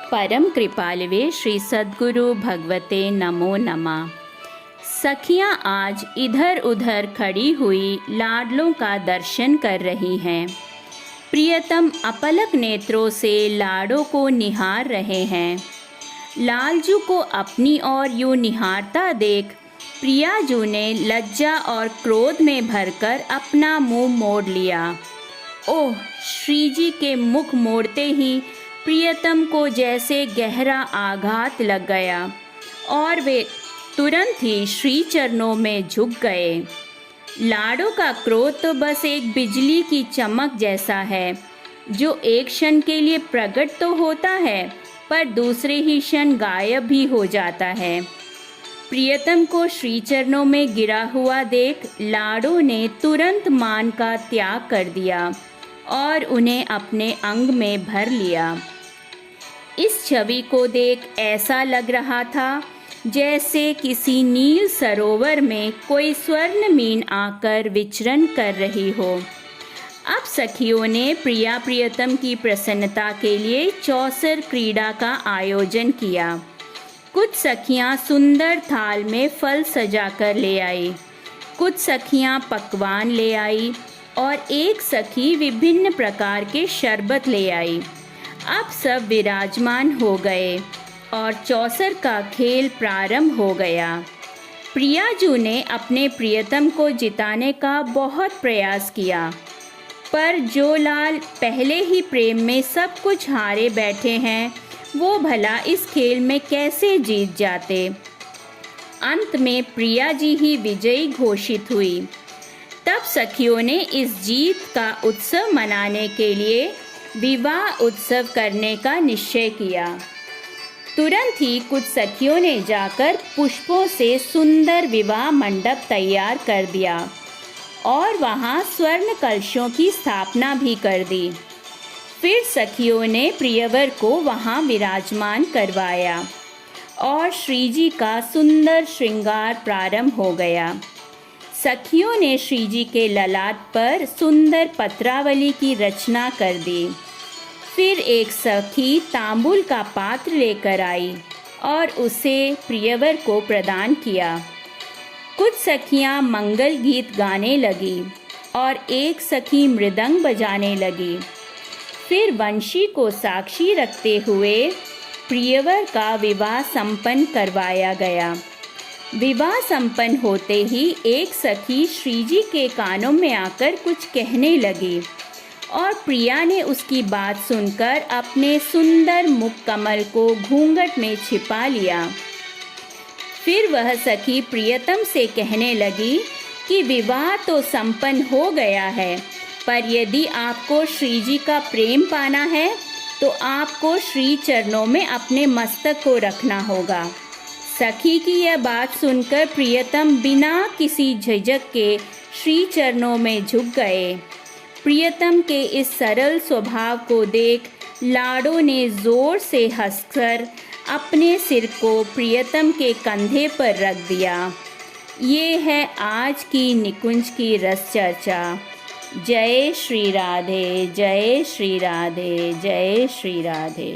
परम कृपालवे श्री सद्गुरु भगवते नमो नमः। सखियां आज इधर उधर खड़ी हुई लाडलों का दर्शन कर रही हैं। प्रियतम अपलक नेत्रों से लाडों को निहार रहे हैं। लालजू को अपनी ओर यूं निहारता देख प्रियाजू ने लज्जा और क्रोध में भरकर अपना मुंह मोड़ लिया। ओह! श्रीजी के मुख मोड़ते ही प्रियतम को जैसे गहरा आघात लग गया और वे तुरंत ही श्री चरणों में झुक गए। लाडों का क्रोध तो बस एक बिजली की चमक जैसा है, जो एक क्षण के लिए प्रकट तो होता है पर दूसरे ही क्षण गायब भी हो जाता है। प्रियतम को श्री चरणों में गिरा हुआ देख लाडों ने तुरंत मान का त्याग कर दिया और उन्हें अपने अंग में भर लिया। इस छवि को देख ऐसा लग रहा था जैसे किसी नील सरोवर में कोई स्वर्ण मीन आकर विचरण कर रही हो। अब सखियों ने प्रिया प्रियतम की प्रसन्नता के लिए चौसर क्रीड़ा का आयोजन किया। कुछ सखियां सुंदर थाल में फल सजाकर ले आई, कुछ सखियां पकवान ले आई और एक सखी विभिन्न प्रकार के शरबत ले आई। अब सब विराजमान हो गए और चौसर का खेल प्रारंभ हो गया। प्रियाजू ने अपने प्रियतम को जिताने का बहुत प्रयास किया, पर जो लाल पहले ही प्रेम में सब कुछ हारे बैठे हैं, वो भला इस खेल में कैसे जीत जाते। अंत में प्रिया जी ही विजयी घोषित हुई। तब सखियों ने इस जीत का उत्सव मनाने के लिए विवाह उत्सव करने का निश्चय किया। तुरंत ही कुछ सखियों ने जाकर पुष्पों से सुंदर विवाह मंडप तैयार कर दिया और वहां स्वर्ण कलशों की स्थापना भी कर दी। फिर सखियों ने प्रियवर को वहां विराजमान करवाया और श्रीजी का सुंदर श्रृंगार प्रारंभ हो गया। सखियों ने श्रीजी के ललाट पर सुंदर पत्रावली की रचना कर दी। फिर एक सखी तांबूल का पात्र लेकर आई और उसे प्रियवर को प्रदान किया। कुछ सखियां मंगल गीत गाने लगी और एक सखी मृदंग बजाने लगी। फिर वंशी को साक्षी रखते हुए प्रियवर का विवाह संपन्न करवाया गया। विवाह संपन्न होते ही एक सखी श्रीजी के कानों में आकर कुछ कहने लगी और प्रिया ने उसकी बात सुनकर अपने सुंदर मुख कमल को घूंघट में छिपा लिया। फिर वह सखी प्रियतम से कहने लगी कि विवाह तो संपन्न हो गया है, पर यदि आपको श्रीजी का प्रेम पाना है तो आपको श्री चरणों में अपने मस्तक को रखना होगा। सखी की यह बात सुनकर प्रियतम बिना किसी झिझक के श्री चरणों में झुक गए। प्रियतम के इस सरल स्वभाव को देख लाडों ने जोर से हंसकर अपने सिर को प्रियतम के कंधे पर रख दिया। ये है आज की निकुंज की रस चर्चा। जय श्री राधे, जय श्री राधे, जय श्री राधे।